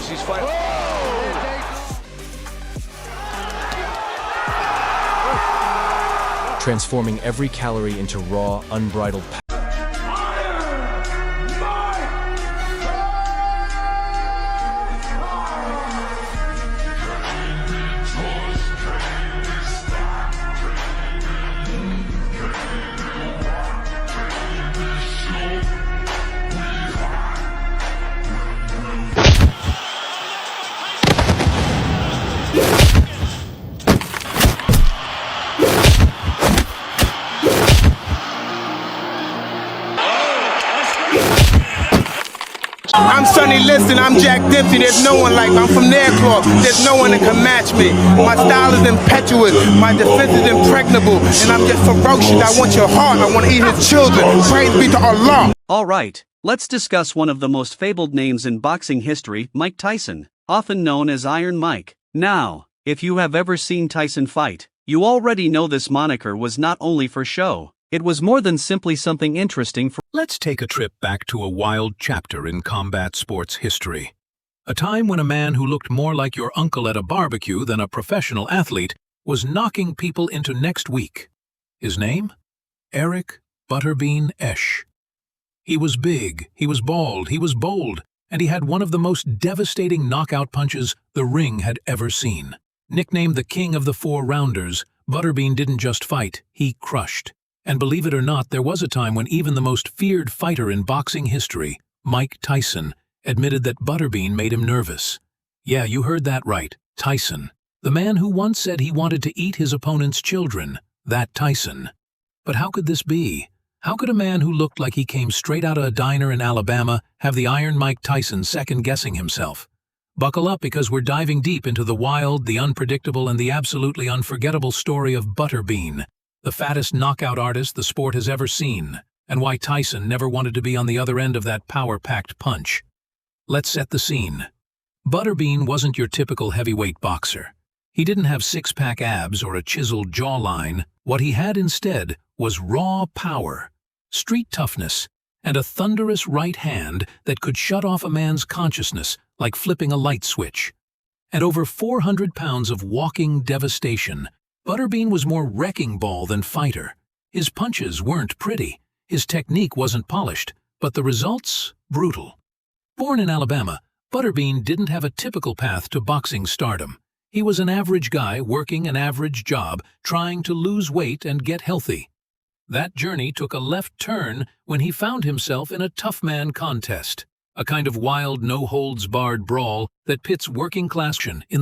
as he's fighting. Transforming every calorie into raw, unbridled power. I'm Sonny Liston, I'm Jack Dempsey, there's no one like me. I'm from Nairclaw, there's no one that can match me. My style is impetuous, my defense is impregnable, and I'm just ferocious. I want your heart, I want to eat his children. Praise be to Allah. Alright, let's discuss one of the most fabled names in boxing history, Mike Tyson, often known as Iron Mike. Now, if you have ever seen Tyson fight, you already know this moniker was not only for show. It was more than simply something interesting for. Let's take a trip back to a wild chapter in combat sports history. A time when a man who looked more like your uncle at a barbecue than a professional athlete was knocking people into next week. His name? Eric ButterBean Esch. He was big, he was bald, he was bold, and he had one of the most devastating knockout punches the ring had ever seen. Nicknamed the King of the Four Rounders, ButterBean didn't just fight, he crushed. And believe it or not, there was a time when even the most feared fighter in boxing history, Mike Tyson, admitted that ButterBean made him nervous. Yeah, you heard that right, Tyson. The man who once said he wanted to eat his opponent's children, that Tyson. But how could this be? How could a man who looked like he came straight out of a diner in Alabama have the Iron Mike Tyson second-guessing himself? Buckle up, because we're diving deep into the wild, the unpredictable, and the absolutely unforgettable story of ButterBean, the fattest knockout artist the sport has ever seen, and why Tyson never wanted to be on the other end of that power-packed punch. Let's set the scene. ButterBean wasn't your typical heavyweight boxer. He didn't have six-pack abs or a chiseled jawline. What he had instead was raw power, street toughness, and a thunderous right hand that could shut off a man's consciousness like flipping a light switch. At over 400 pounds of walking devastation, ButterBean was more wrecking ball than fighter. His punches weren't pretty, his technique wasn't polished, but the results, brutal. Born in Alabama, ButterBean didn't have a typical path to boxing stardom. He was an average guy working an average job, trying to lose weight and get healthy. That journey took a left turn when he found himself in a tough man contest, a kind of wild, no-holds-barred brawl that pits working-class in the